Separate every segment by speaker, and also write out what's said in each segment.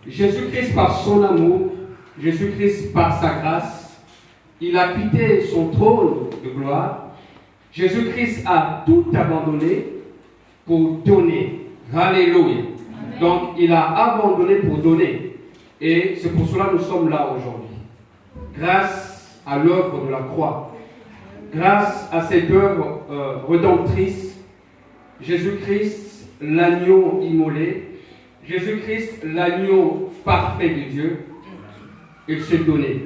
Speaker 1: Jésus-Christ par son amour, Jésus-Christ par sa grâce, il a quitté son trône de gloire. Jésus-Christ a tout abandonné pour donner. Alléluia. Donc il a abandonné pour donner. Et c'est pour cela que nous sommes là aujourd'hui. Grâce à l'œuvre de la croix, grâce à cette œuvre rédemptrice, Jésus-Christ, l'agneau immolé, Jésus-Christ, l'agneau parfait de Dieu, il s'est donné.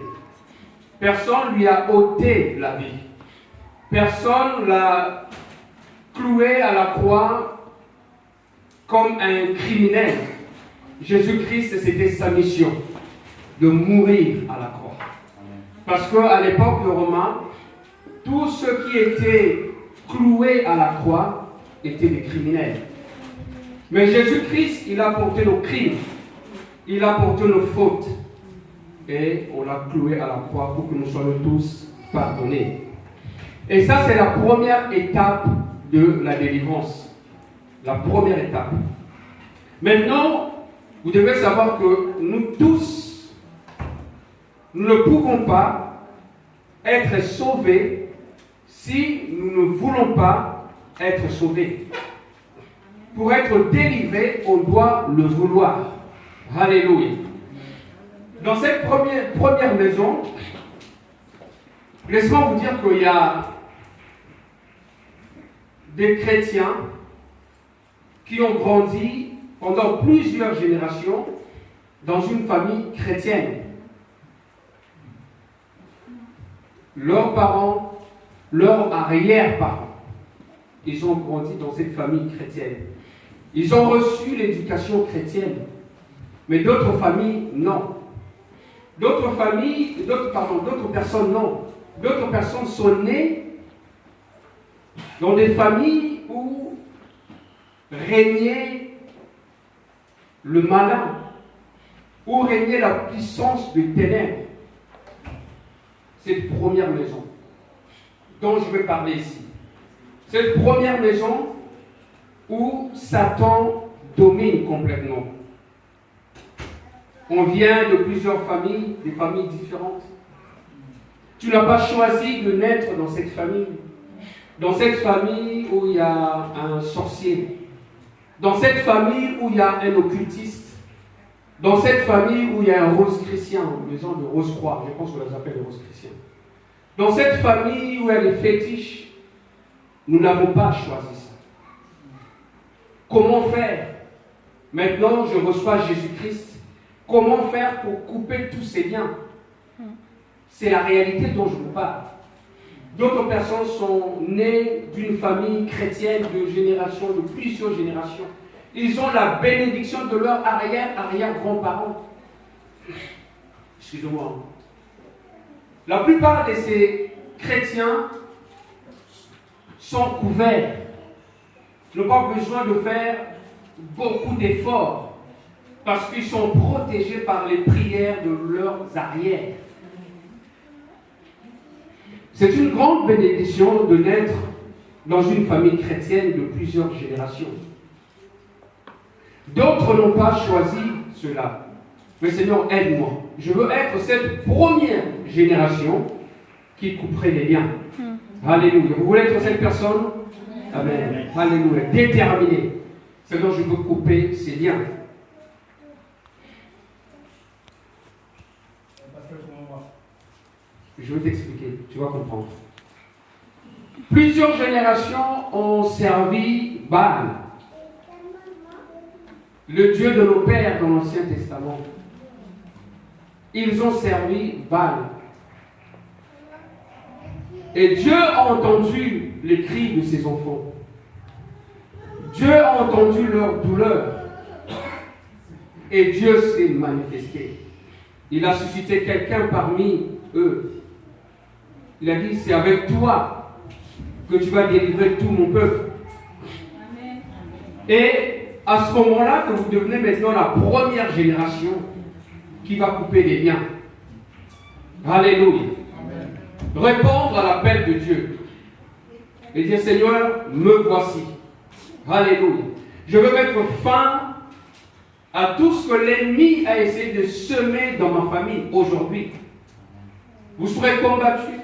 Speaker 1: Personne ne lui a ôté la vie. Personne ne l'a cloué à la croix comme un criminel. Jésus-Christ, c'était sa mission, de mourir à la croix. Parce qu'à l'époque de Romains, tous ceux qui étaient cloués à la croix étaient des criminels. Mais Jésus-Christ, il a porté nos crimes, il a porté nos fautes. Et on l'a cloué à la croix pour que nous soyons tous pardonnés. Et ça, c'est la première étape de la délivrance. La première étape. Maintenant, vous devez savoir que nous tous, nous ne pouvons pas être sauvés si nous ne voulons pas être sauvés. Pour être délivré, on doit le vouloir. Alléluia. Dans cette première maison, laissez-moi vous dire qu'il y a des chrétiens qui ont grandi pendant plusieurs générations dans une famille chrétienne. Leurs parents, leurs arrière-parents, ils ont grandi dans cette famille chrétienne. Ils ont reçu l'éducation chrétienne. Mais d'autres familles, non. D'autres personnes, non. D'autres personnes sont nées dans des familles où régnait le malin, où régnait la puissance des ténèbres. Cette première maison dont je vais parler ici. Cette première maison où Satan domine complètement. On vient de plusieurs familles, des familles différentes. Tu n'as pas choisi de naître dans cette famille. Dans cette famille où il y a un sorcier. Dans cette famille où il y a un occultiste. Dans cette famille où il y a un rose chrétien, les gens de Rose-Croix, je pense qu'on les appelle les roses chrétiens. Dans cette famille où il y a les fétiches, nous n'avons pas choisi ça. Comment faire? Maintenant, je reçois Jésus-Christ. Comment faire pour couper tous ces liens? C'est la réalité dont je vous parle. D'autres personnes sont nées d'une famille chrétienne de génération, de plusieurs générations. Ils ont la bénédiction de leurs arrière-grands-parents. Excusez-moi. La plupart de ces chrétiens sont couverts. Ils n'ont pas besoin de faire beaucoup d'efforts parce qu'ils sont protégés par les prières de leurs arrières. C'est une grande bénédiction de naître dans une famille chrétienne de plusieurs générations. D'autres n'ont pas choisi cela. Mais Seigneur, aide-moi. Je veux être cette première génération qui couperait les liens. Alléluia. Vous voulez être cette personne? Amen. Alléluia. Déterminé. Seigneur, je veux couper ces liens. Je vais t'expliquer, tu vas comprendre. Plusieurs générations ont servi Baal, le Dieu de nos pères dans l'Ancien Testament. Ils ont servi Baal. Et Dieu a entendu les cris de ses enfants. Dieu a entendu leur douleur. Et Dieu s'est manifesté. Il a suscité quelqu'un parmi eux. Il a dit, c'est avec toi que tu vas délivrer tout mon peuple. Amen. Et à ce moment-là que vous devenez maintenant la première génération qui va couper les liens. Alléluia. Amen. Répondre à l'appel de Dieu. Et dire, Seigneur, me voici. Alléluia. Je veux mettre fin à tout ce que l'ennemi a essayé de semer dans ma famille aujourd'hui. Vous serez combattus.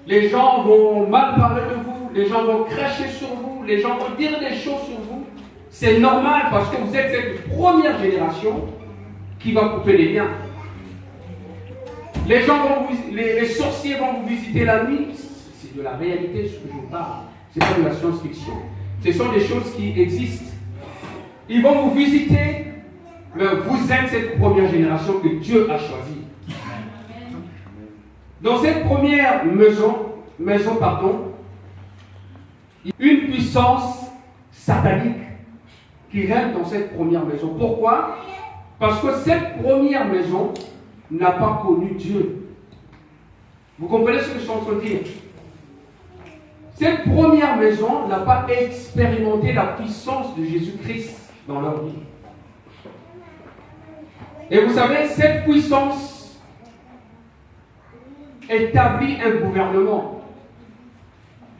Speaker 1: Les gens vont mal parler de vous, les gens vont cracher sur vous, les gens vont dire des choses sur vous. C'est normal parce que vous êtes cette première génération qui va couper les liens. Les sorciers vont vous visiter la nuit. C'est de la réalité ce que je vous parle. Ce n'est pas de la science-fiction. Ce sont des choses qui existent. Ils vont vous visiter, mais vous êtes cette première génération que Dieu a choisie. Dans cette première maison, une puissance satanique qui règne dans cette première maison. Pourquoi? Parce que cette première maison n'a pas connu Dieu. Vous comprenez ce que je suis en train de dire? Cette première maison n'a pas expérimenté la puissance de Jésus-Christ dans leur vie. Et vous savez, cette puissance établit un gouvernement.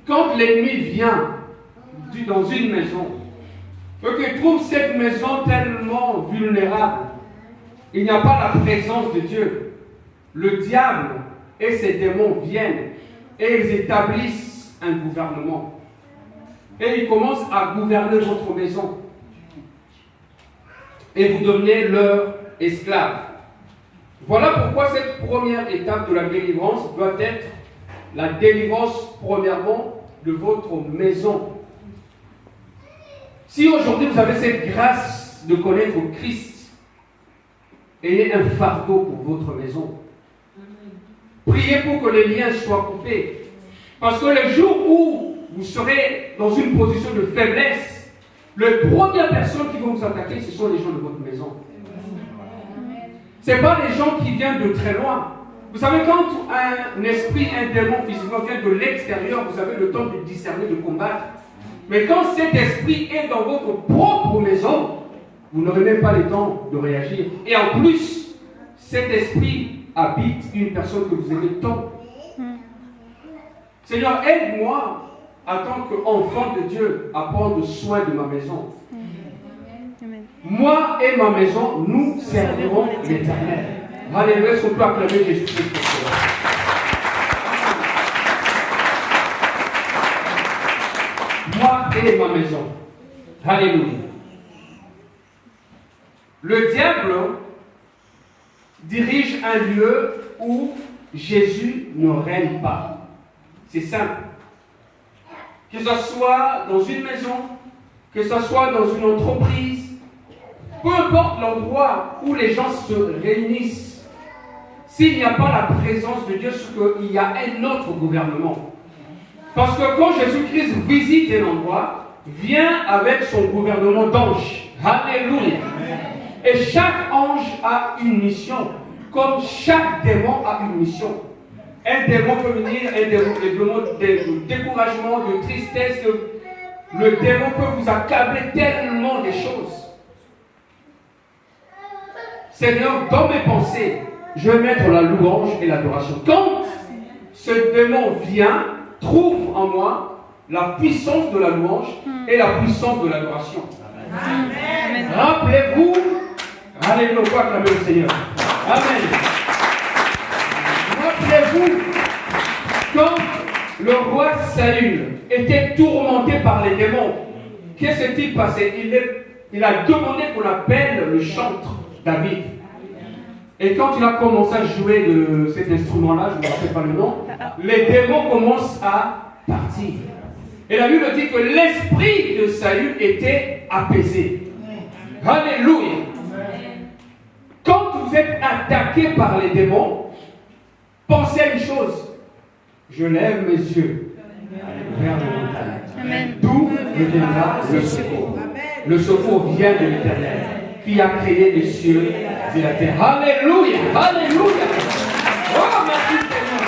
Speaker 1: Quand l'ennemi vient dans une maison, qu'il trouve cette maison tellement vulnérable, il n'y a pas la présence de Dieu. Le diable et ses démons viennent et ils établissent un gouvernement. Et ils commencent à gouverner votre maison. Et vous devenez leur esclave. Voilà pourquoi cette première étape de la délivrance doit être la délivrance, premièrement, de votre maison. Si aujourd'hui vous avez cette grâce de connaître Christ, ayez un fardeau pour votre maison. Priez pour que les liens soient coupés. Parce que le jour où vous serez dans une position de faiblesse, les premières personnes qui vont vous attaquer, ce sont les gens de votre maison. Ce n'est pas les gens qui viennent de très loin. Vous savez, quand un esprit, un démon physiquement vient de l'extérieur, vous avez le temps de discerner, de combattre. Mais quand cet esprit est dans votre propre maison, vous n'aurez même pas le temps de réagir. Et en plus, cet esprit habite une personne que vous aimez tant. Seigneur, aide-moi, en tant qu'enfant de Dieu, à prendre soin de ma maison. Moi et ma maison, nous servirons l'Éternel. Alléluia, est-ce qu'on peut acclamer Jésus-Christ pour cela? Moi et ma maison. Alléluia. Le diable dirige un lieu où Jésus ne règne pas. C'est simple. Que ce soit dans une maison, que ce soit dans une entreprise, peu importe l'endroit où les gens se réunissent, s'il n'y a pas la présence de Dieu, c'est qu'il y a un autre gouvernement. Parce que quand Jésus-Christ visite un endroit, vient avec son gouvernement d'anges. Alléluia. Et chaque ange a une mission, comme chaque démon a une mission. Un démon peut venir, un démon de découragement, de tristesse. Le démon peut vous accabler tellement de choses. Seigneur, dans mes pensées, je vais mettre la louange et l'adoration. Quand ce démon vient, trouve en moi la puissance de la louange et la puissance de l'adoration. Amen. Rappelez-vous, alléluia, acclamez le Seigneur. Amen. Rappelez-vous, quand le roi Saül était tourmenté par les démons, qu'est-ce qui s'est passé? Il a demandé qu'on appelle le chantre David. Et quand il a commencé à jouer de cet instrument-là, je ne me rappelle pas le nom, les démons commencent à partir. Et la Bible dit que l'esprit de Saül était apaisé. Alléluia. Quand vous êtes attaqué par les démons, pensez à une chose. Je lève mes yeux vers les montagnes. D'où me viendra le secours? Le secours vient de l'Éternel, qui a créé les cieux et la terre. Alléluia. Alléluia. Oh, merci Seigneur.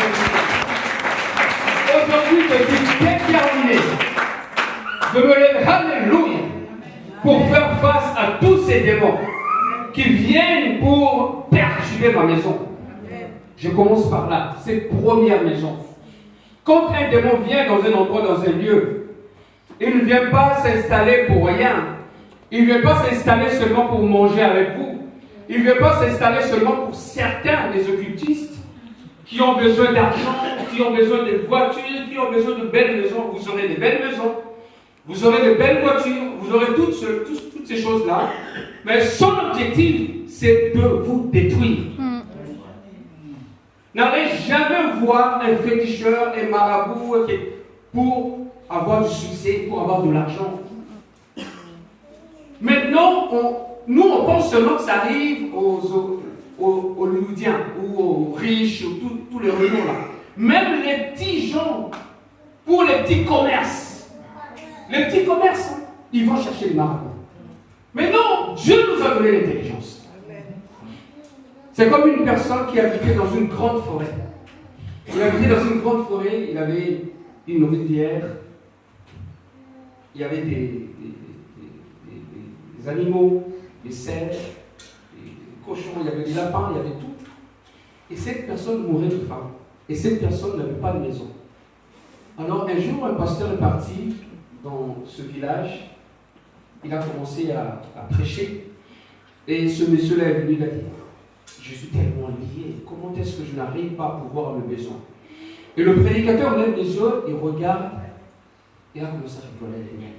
Speaker 1: Aujourd'hui, je suis déterminé de me lever, alléluia, pour faire face à tous ces démons qui viennent pour perturber ma maison. Je commence par là, cette première maison. Quand un démon vient dans un endroit, dans un lieu, il ne vient pas s'installer pour rien. Il ne veut pas s'installer seulement pour manger avec vous. Il ne veut pas s'installer seulement pour certains des occultistes qui ont besoin d'argent, qui ont besoin de voitures, qui ont besoin de belles maisons. Vous aurez des belles maisons, vous aurez de belles voitures, vous aurez toutes ces choses-là. Mais son objectif, c'est de vous détruire. N'allez jamais voir un féticheur, un marabout pour avoir du succès, pour avoir de l'argent. Maintenant, nous on pense seulement que ça arrive aux Hollywoodiens ou aux riches, tous les renom là. Même les petits gens, pour les petits commerces, ils vont chercher les marabouts. Mais non, Dieu nous a donné l'intelligence. C'est comme une personne qui habitait dans une grande forêt. Il habitait dans une grande forêt, il avait une rivière, il y avait des animaux, des cerfs, des cochons, il y avait des lapins, il y avait tout. Et cette personne mourait de faim. Et cette personne n'avait pas de maison. Alors un jour, un pasteur est parti dans ce village. Il a commencé à prêcher. Et ce monsieur-là est venu, il a dit, je suis tellement lié, comment est-ce que je n'arrive pas à pouvoir me besoin? Et le prédicateur lève les yeux, il regarde, et a commencé à rigoler les mains.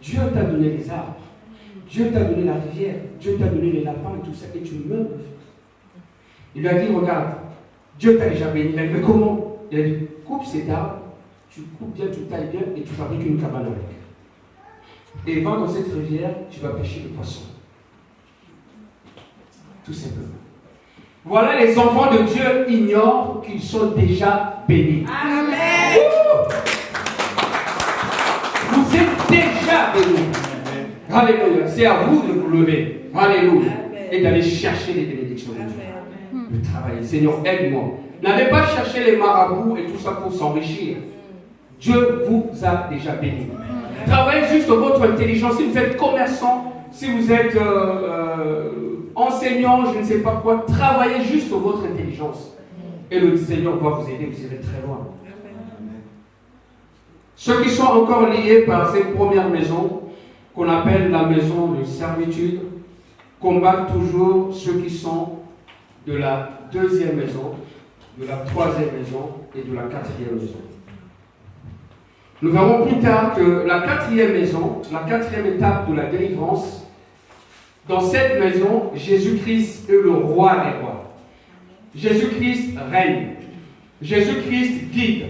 Speaker 1: Dieu t'a donné les arbres, Dieu t'a donné la rivière, Dieu t'a donné les lapins et tout ça, et tu meurs. Il lui a dit, regarde, Dieu t'a déjà béni. Il a dit, mais comment? Il a dit, coupe cet arbre, tu coupes bien, tu tailles bien, et tu fabriques une cabane avec. Et va dans cette rivière, tu vas pêcher le poisson. Tout simplement. Voilà, les enfants de Dieu ignorent qu'ils sont déjà bénis. Amen. Vous êtes déjà bénis. Alléluia. C'est à vous de vous lever. Alléluia. Et d'aller chercher les bénédictions de Dieu. De travailler. Seigneur, aide-moi. N'allez pas chercher les marabouts et tout ça pour s'enrichir. Dieu vous a déjà béni. Travaillez juste votre intelligence. Si vous êtes commerçant, si vous êtes enseignant, je ne sais pas quoi, travaillez juste votre intelligence. Et le Seigneur va vous aider, vous irez très loin. Ceux qui sont encore liés par cette première maison, qu'on appelle la maison de servitude, combattent toujours ceux qui sont de la deuxième maison, de la troisième maison et de la quatrième maison. Nous verrons plus tard que la quatrième maison, la quatrième étape de la délivrance, dans cette maison, Jésus-Christ est le roi des rois. Jésus-Christ règne. Jésus-Christ guide.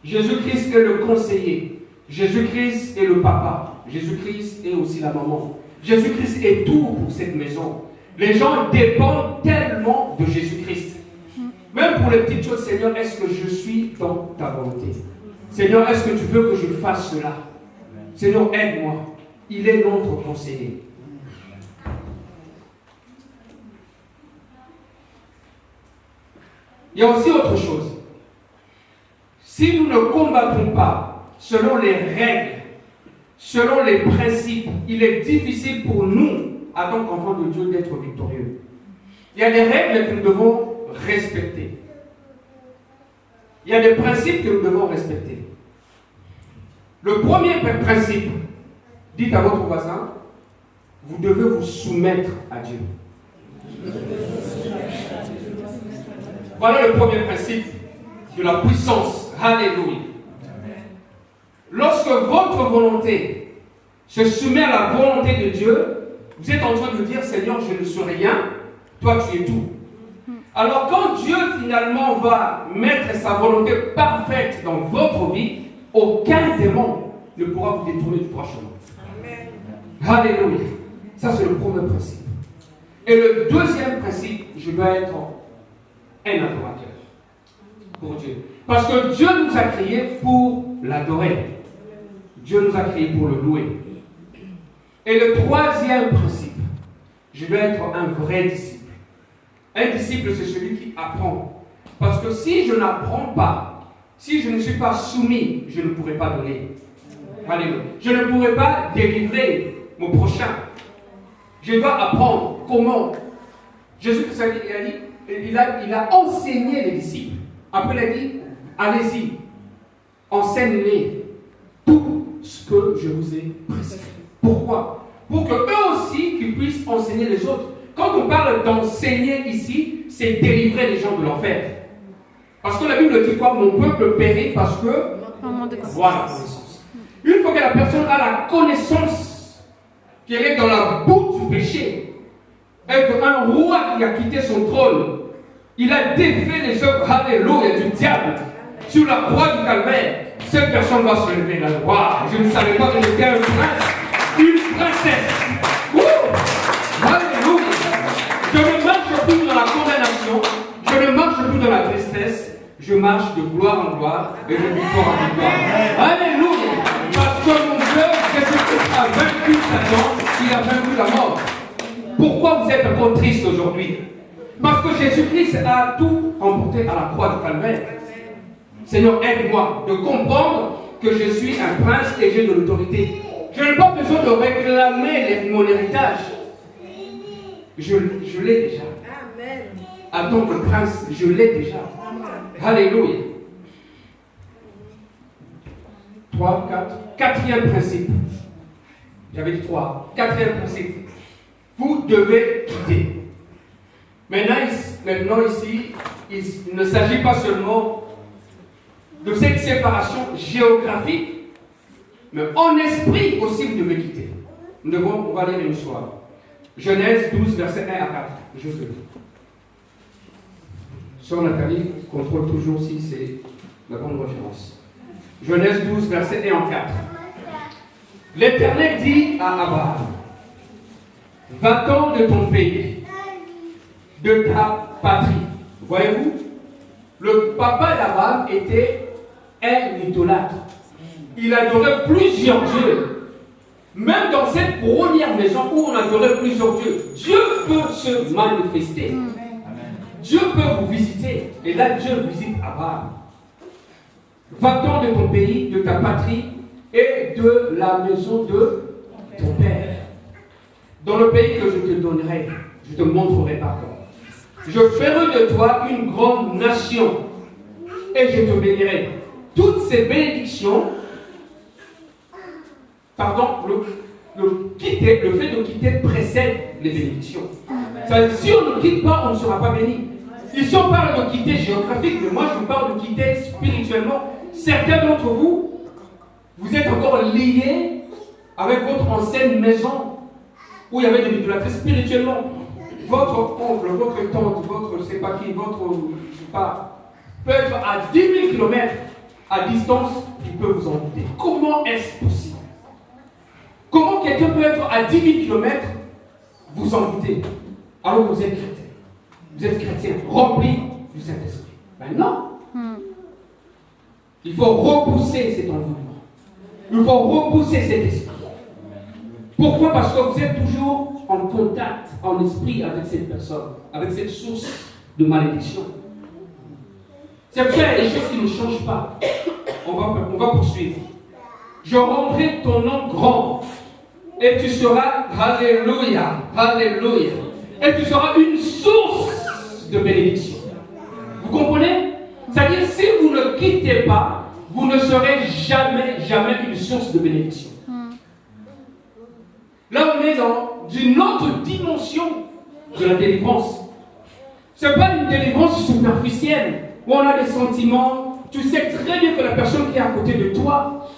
Speaker 1: Jésus-Christ est le conseiller. Jésus-Christ est le papa. Jésus-Christ est aussi la maman. Jésus-Christ est tout pour cette maison. Les gens dépendent tellement de Jésus-Christ. Même pour les petites choses, Seigneur, est-ce que je suis dans ta volonté? Seigneur, est-ce que tu veux que je fasse cela? Seigneur, aide-moi. Il est notre conseiller. Il y a aussi autre chose. Si nous ne combattons pas selon les règles, selon les principes, il est difficile pour nous, en tant qu'enfants de Dieu, d'être victorieux. Il y a des règles que nous devons respecter. Il y a des principes que nous devons respecter. Le premier principe, dites à votre voisin, vous devez vous soumettre à Dieu. Voilà le premier principe de la puissance. Alléluia. Lorsque votre volonté se soumet à la volonté de Dieu, vous êtes en train de dire, Seigneur, je ne suis rien, toi tu es tout. Alors quand Dieu finalement va mettre sa volonté parfaite dans votre vie, aucun démon ne pourra vous détourner du droit chemin. Alléluia. Ça c'est le premier principe. Et le deuxième principe, je dois être un adorateur pour Dieu. Parce que Dieu nous a créés pour l'adorer. Dieu nous a créés pour le louer. Et le troisième principe, je dois être un vrai disciple. Un disciple, c'est celui qui apprend. Parce que si je n'apprends pas, si je ne suis pas soumis, je ne pourrai pas donner. Alléluia. Je ne pourrai pas délivrer mon prochain. Je dois apprendre comment. Jésus-Christ il a enseigné les disciples. Après, il a dit, allez-y, enseignez-les tout ce que je vous ai prescrit. Pourquoi? pour que eux aussi qu'ils puissent enseigner les autres. Quand on parle d'enseigner ici, c'est délivrer les gens de l'enfer. Parce que la Bible dit quoi? Mon peuple périt parce que voilà. Une fois que la personne a la connaissance qu'elle est dans la boue du péché, et qu'un roi qui a quitté son trône, il a défait les œuvres, alléluia, du diable sur la croix du calvaire, cette personne va se lever là. Waouh, je ne savais pas que j'étais un prince, une princesse. Alléluia. Je ne marche plus dans la condamnation, je ne marche plus dans la tristesse, je marche de gloire en gloire et de victoire en victoire. Alléluia. Parce que mon Dieu, Jésus-Christ a vaincu Satan, il a vaincu la mort. Pourquoi vous êtes encore triste aujourd'hui? Parce que Jésus-Christ a tout emporté à la croix du calvaire. Seigneur, aide-moi de comprendre que je suis un prince et j'ai de l'autorité. Je n'ai pas besoin de réclamer mon héritage. Je l'ai déjà. En tant que prince, je l'ai déjà. Alléluia. 3, 4. Quatrième principe. J'avais dit 3. Quatrième principe. Vous devez quitter. Maintenant ici, il ne s'agit pas seulement de cette séparation géographique, mais en esprit aussi vous devez quitter. On va lire une histoire. Genèse 12, versets 1 à 4. Je te lis. Sœur Nathalie contrôle toujours si c'est la bonne référence. Genèse 12, versets 1 à 4. L'Éternel dit à Abraham, va-t'en de ton pays, de ta patrie. Voyez-vous, le papa d'Abraham était un idolâtre. Il adorait plusieurs dieux. Même dans cette première maison où on adorait plusieurs dieux, Dieu peut se manifester. Dieu peut vous visiter. Et là, Dieu visite Abraham. Va-t'en de ton pays, de ta patrie et de la maison de ton père. Dans le pays que je te donnerai, je te montrerai par contre. Je ferai de toi une grande nation et je te bénirai. Toutes ces bénédictions, le fait de quitter précède les bénédictions. Si on ne quitte pas, on ne sera pas béni. Ici on parle de quitter géographique, mais moi je vous parle de quitter spirituellement. Certains d'entre vous, vous êtes encore liés avec votre ancienne maison où il y avait de l'idolâtrie spirituellement. Votre oncle, votre tante, votre je ne sais pas qui, votre je sais pas, peut être à 10 000 km à distance, il peut vous envoûter. Comment est-ce possible? Comment quelqu'un peut être à 10 000 km vous envoûter alors que vous êtes chrétien? Vous êtes chrétien, rempli du Saint-Esprit. Ben non. Il faut repousser cet envoûtement. Il faut repousser cet esprit. Pourquoi? Parce que vous êtes toujours en contact, en esprit avec cette personne, avec cette source de malédiction. C'est pour ça qu'il y a des choses qui ne changent pas. On va poursuivre. Je rendrai ton nom grand et tu seras, alléluia, alléluia, et tu seras une source de bénédiction. Vous comprenez? C'est-à-dire, si vous ne quittez pas, vous ne serez jamais, jamais une source de bénédiction. Là, on est dans une autre dimension de la délivrance. Ce n'est pas une délivrance superficielle, où on a des sentiments. Tu sais très bien que la personne qui est à côté de toi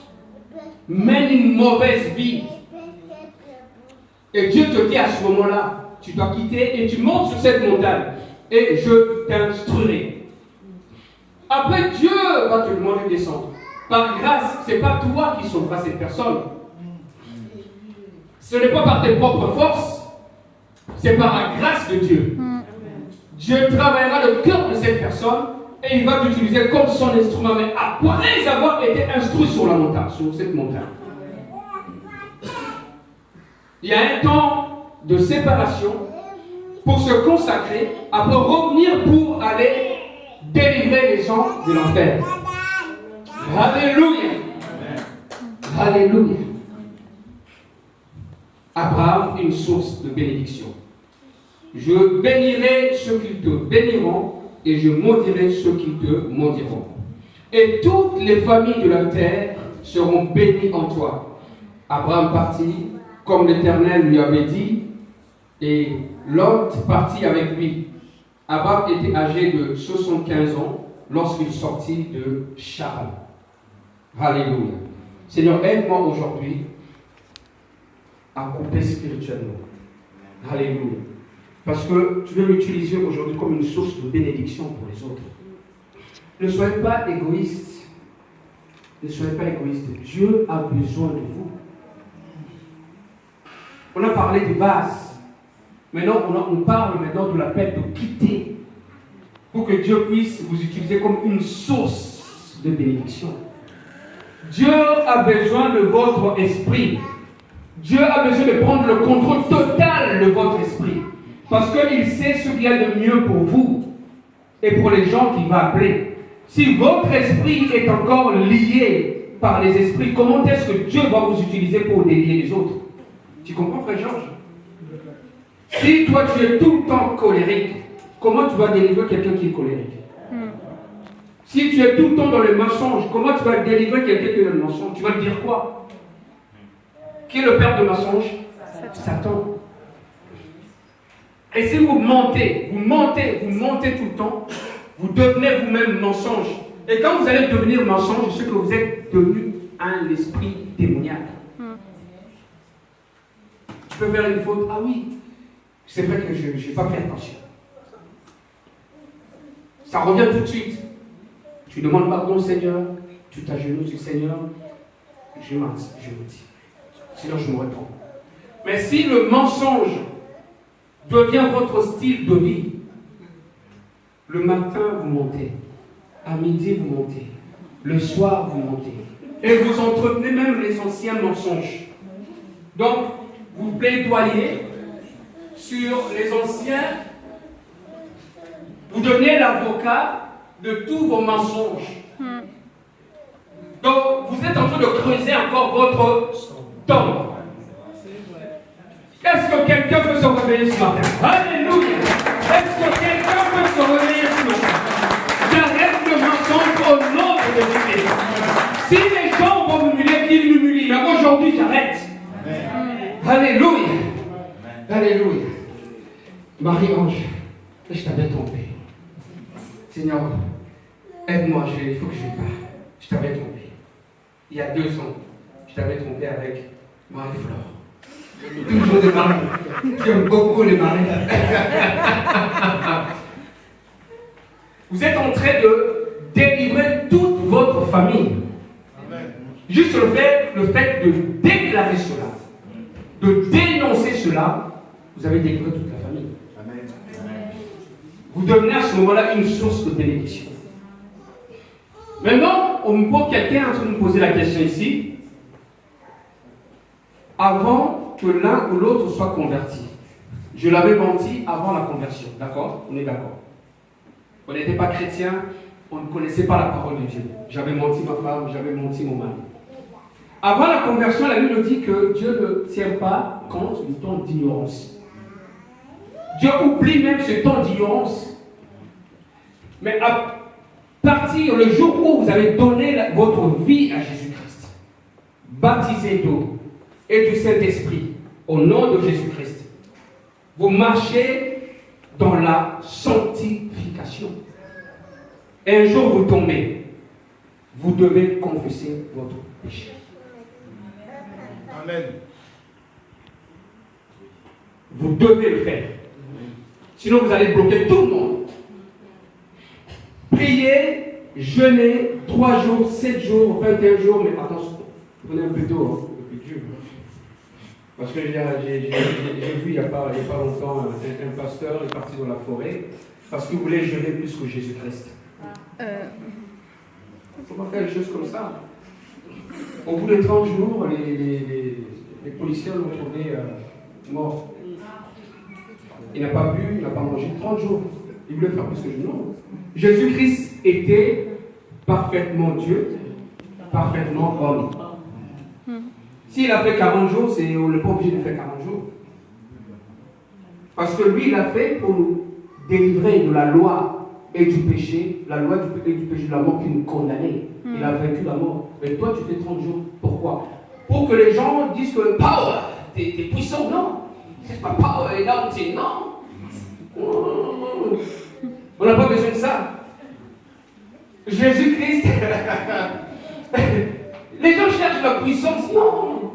Speaker 1: mène une mauvaise vie. Et Dieu te dit à ce moment-là, tu dois quitter et tu montes sur cette montagne. Et je t'instruirai. Après, Dieu va te demander de descendre. Par grâce, ce n'est pas toi qui sauveras cette personne. Ce n'est pas par tes propres forces, c'est par la grâce de Dieu. Dieu travaillera le cœur de cette personne et il va t'utiliser comme son instrument. Mais après avoir été instruit sur la montagne, sur cette montagne, il y a un temps de séparation pour se consacrer, après revenir pour aller délivrer les gens de l'enfer. Alléluia. Alléluia. Abraham, une source de bénédiction. Je bénirai ceux qui te béniront et je maudirai ceux qui te maudiront. Et toutes les familles de la terre seront bénies en toi. Abraham partit comme l'Éternel lui avait dit, et Lot partit avec lui. Abraham était âgé de 75 ans lorsqu'il sortit de Charan. Alléluia. Seigneur, aide-moi aujourd'hui à couper spirituellement. Alléluia. Parce que tu veux m'utiliser aujourd'hui comme une source de bénédiction pour les autres. Ne soyez pas égoïste. Ne soyez pas égoïste. Dieu a besoin de vous. On a parlé des bases. Maintenant, on parle maintenant de l'appel de quitter pour que Dieu puisse vous utiliser comme une source de bénédiction. Dieu a besoin de votre esprit. Dieu a besoin de prendre le contrôle total de votre esprit. Parce qu'il sait ce qu'il y a de mieux pour vous et pour les gens qu'il va appeler. Si votre esprit est encore lié par les esprits, comment est-ce que Dieu va vous utiliser pour délier les autres? Tu comprends, frère Georges? Si toi tu es tout le temps colérique, comment tu vas délivrer quelqu'un qui est colérique? Si tu es tout le temps dans le mensonge, comment tu vas délivrer quelqu'un qui est dans le mensonge? Tu vas lui dire quoi? Qui est le père de mensonge? Satan. Et si vous mentez tout le temps, vous devenez vous-même mensonge. Et quand vous allez devenir mensonge, c'est que vous êtes devenu un esprit démoniaque. Tu peux faire une faute. Ah oui, c'est vrai que je n'ai pas fait attention. Ça revient tout de suite. Tu demandes pardon, Seigneur. Tu t'agenouilles, tu dis, Seigneur, je me dis. Sinon, je me réponds. Mais si le mensonge devient votre style de vie, le matin, vous montez. À midi, vous montez. Le soir, vous montez. Et vous entretenez même les anciens mensonges. Donc, vous plaidoyez sur les anciens. Vous devenez l'avocat de tous vos mensonges. Donc, vous êtes en train de creuser encore votre tombe. Est-ce que quelqu'un peut se réveiller ce matin? Alléluia! Est-ce que quelqu'un peut se réveiller ce matin? J'arrête le mensonge au nom de Jésus. Si les gens vont m'humilier, qu'ils m'humilient. Mais aujourd'hui, j'arrête. Alléluia! Alléluia! Marie-Ange, je t'avais trompé. Seigneur, aide-moi, il faut que je parte. Je t'avais trompé. Il y a 2 ans, je t'avais trompé avec Marie-Flore. Toujours des maris. J'aime beaucoup les maris. Vous êtes en train de délivrer toute votre famille. Amen. Juste le fait de déclarer cela, de dénoncer cela, vous avez délivré toute la famille. Amen. Vous devenez à ce moment-là une source de bénédiction. Maintenant, quelqu'un est en train de me poser la question ici. Avant que l'un ou l'autre soit converti. Je l'avais menti avant la conversion. D'accord? On est d'accord. On n'était pas chrétien, on ne connaissait pas la parole de Dieu. J'avais menti ma femme, j'avais menti mon mari. Avant la conversion, la Bible dit que Dieu ne tient pas compte du temps d'ignorance. Dieu oublie même ce temps d'ignorance. Mais à partir le jour où vous avez donné votre vie à Jésus-Christ, baptisé d'eau et du Saint-Esprit, au nom de Jésus-Christ, vous marchez dans la sanctification. Et un jour vous tombez, vous devez confesser votre péché. Amen. Vous devez le faire. Sinon vous allez bloquer tout le monde. Priez, jeûnez 3 jours, 7 jours, 21 jours, mais attention, prenez un peu d'eau, un peu dur. Parce que j'ai vu il n'y a pas longtemps un pasteur est parti dans la forêt parce qu'il voulait jeûner plus que Jésus-Christ. Il ne faut pas faire les choses comme ça. Au bout de 30 jours, les policiers l'ont trouvé mort. Il n'a pas bu, il n'a pas mangé 30 jours. Il voulait faire plus que Jésus. Non. Jésus-Christ était parfaitement Dieu, parfaitement homme. S'il a fait 40 jours, on n'est pas obligé de faire 40 jours. Parce que lui, il a fait pour nous délivrer de la loi et du péché, la loi du péché de la mort qui nous condamnait. Il a vaincu la mort. Mais toi, tu fais 30 jours. Pourquoi? Pour que les gens disent que power, t'es puissant, non. C'est pas power, anointing, non. On n'a pas besoin de ça. Jésus-Christ, les gens cherchent la puissance, non.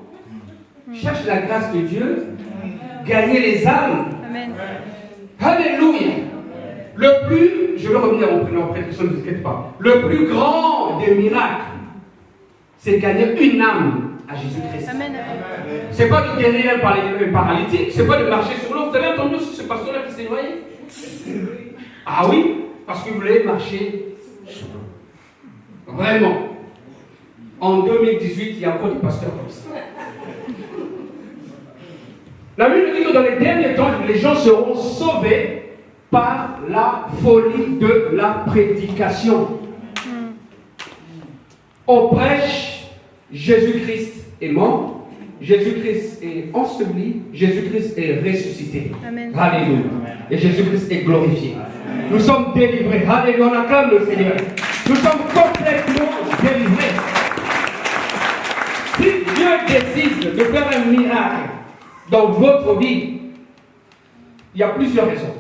Speaker 1: Ils cherchent la grâce de Dieu, gagner les âmes.
Speaker 2: Amen.
Speaker 1: Alléluia. Le plus, je vais revenir au prédication, ne vous inquiétez pas. Le plus grand des miracles, c'est de gagner une âme à Jésus-Christ.
Speaker 2: Amen.
Speaker 1: C'est pas de guérir un paralytique, c'est pas de marcher sur l'eau. Vous avez entendu ce pasteur-là qui s'est noyé? Ah oui, parce que vous voulez marcher sur l'eau. Vraiment. En 2018, il y a encore des pasteurs comme ça. La Bible dit que dans les derniers temps, les gens seront sauvés par la folie de la prédication. On prêche, Jésus-Christ est mort, Jésus-Christ est enseveli, Jésus-Christ est ressuscité.
Speaker 2: Amen.
Speaker 1: Alléluia. Et Jésus-Christ est glorifié. Nous sommes délivrés. Alléluia. On acclame le Seigneur. Nous sommes complètement délivrés. Si Dieu décide de faire un miracle dans votre vie, il y a plusieurs raisons.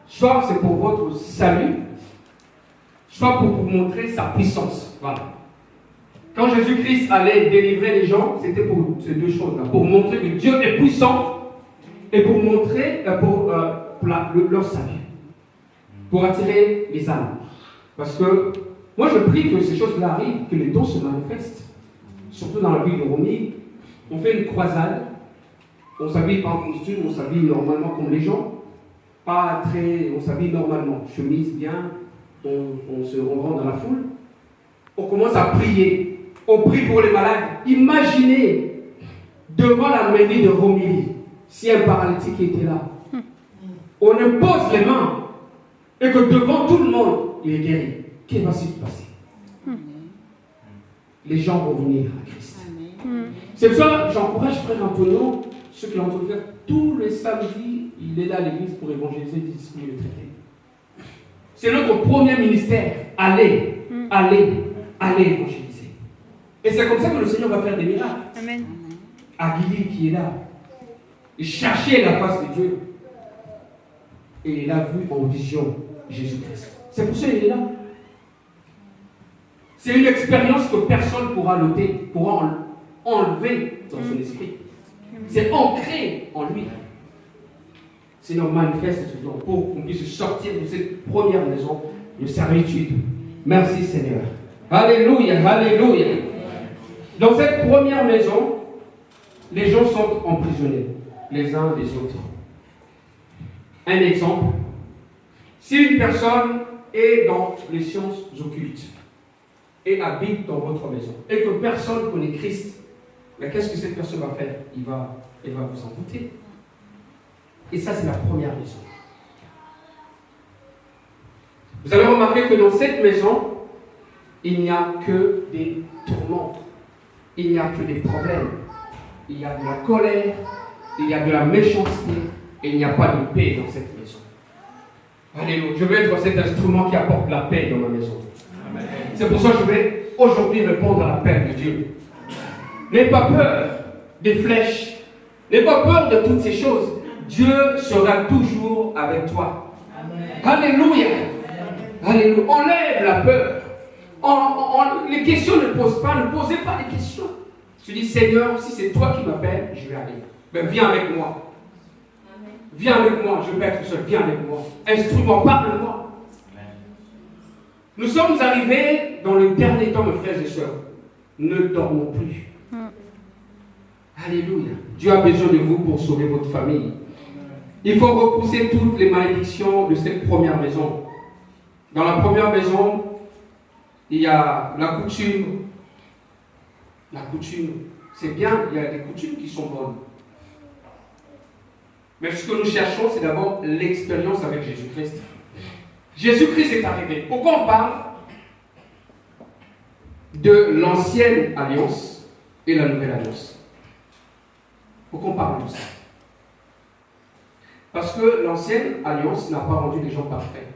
Speaker 1: Soit c'est pour votre salut, soit pour vous montrer sa puissance. Voilà. Quand Jésus-Christ allait délivrer les gens, c'était pour ces deux choses-là. Pour montrer que Dieu est puissant et pour montrer leur salut. Pour attirer les âmes. Parce que moi je prie que ces choses-là arrivent, que les dons se manifestent. Surtout dans la ville de Romy, on fait une croisade. On s'habille pas en costume, on s'habille normalement comme les gens. On s'habille normalement, chemise bien, on se rend dans la foule. On commence à prier. On prie pour les malades. Imaginez devant la mairie de Romilly, si un paralytique était là. On impose les mains et que devant tout le monde, il est guéri. Qu'est-ce qui va se passer? Les gens vont venir à Christ. C'est pour ça que j'encourage Frère Antonio, ceux qui l'ont entendu faire, tous les samedis, il est là à l'église pour évangéliser, discipliner le traité. C'est notre premier ministère. Allez évangéliser. Et c'est comme ça que le Seigneur va faire des miracles.
Speaker 2: Amen.
Speaker 1: Aguili qui est là, il cherchait la face de Dieu. Et il a vu en vision Jésus-Christ. C'est pour ça qu'il est là. C'est une expérience que personne ne pourra noter, pourra enlever dans son esprit. C'est ancré en lui. Seigneur, manifeste ce don pour qu'on puisse sortir de cette première maison de servitude. Merci Seigneur. Alléluia, alléluia. Dans cette première maison, les gens sont emprisonnés, les uns des autres. Un exemple, si une personne est dans les sciences occultes et habite dans votre maison et que personne ne connaît Christ, mais qu'est-ce que cette personne va faire? Elle va vous en douter. Et ça, c'est la première maison. Vous allez remarquer que dans cette maison, il n'y a que des tourments, il n'y a que des problèmes, il y a de la colère, il y a de la méchanceté, et il n'y a pas de paix dans cette maison. Alléluia. Je veux être cet instrument qui apporte la paix dans ma maison. Amen. C'est pour ça que je vais aujourd'hui répondre à l'appel de Dieu. N'aie pas peur des flèches. N'aie pas peur de toutes ces choses. Dieu sera toujours avec toi. Amen. Alléluia. Alléluia. Enlève la peur. Les questions ne posent pas. Ne posez pas les questions. Je dis, Seigneur, si c'est toi qui m'appelles, je vais aller. Ben, viens avec moi. Viens avec moi, je ne vais pas être seul, viens avec moi. Instrument, parle-moi. Nous sommes arrivés dans le dernier temps, mes frères et sœurs. Ne dormons plus. Alléluia. Dieu a besoin de vous pour sauver votre famille. Il faut repousser toutes les malédictions de cette première maison. Dans la première maison, il y a la coutume. La coutume, c'est bien, il y a des coutumes qui sont bonnes. Mais ce que nous cherchons, c'est d'abord l'expérience avec Jésus-Christ. Jésus-Christ est arrivé. Pourquoi on parle de l'ancienne alliance et la nouvelle alliance? Pourquoi on parle de ça? Parce que l'ancienne alliance n'a pas rendu les gens parfaits.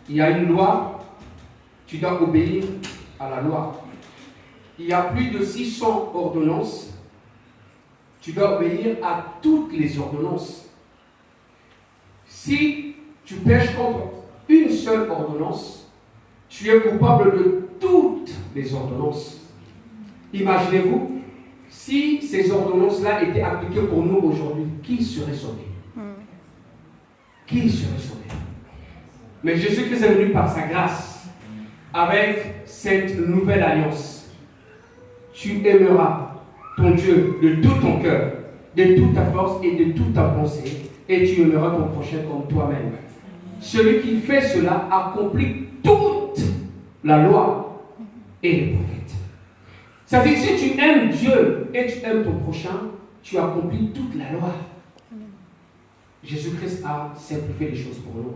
Speaker 1: Il y a une loi, tu dois obéir à la loi. Il y a plus de 600 ordonnances tu dois obéir à toutes les ordonnances. Si tu pêches contre une seule ordonnance, tu es coupable de toutes les ordonnances. Imaginez-vous, si ces ordonnances-là étaient appliquées pour nous aujourd'hui, qui serait sauvé? Qui serait sauvé? Mais Jésus-Christ est venu par sa grâce, avec cette nouvelle alliance. Tu aimeras ton Dieu de tout ton cœur, de toute ta force et de toute ta pensée, et tu aimeras ton prochain comme toi-même. Celui qui fait cela accomplit toute la loi et les prophètes. Ça veut dire que si tu aimes Dieu et tu aimes ton prochain, tu accomplis toute la loi. Jésus-Christ a simplifié les choses pour nous.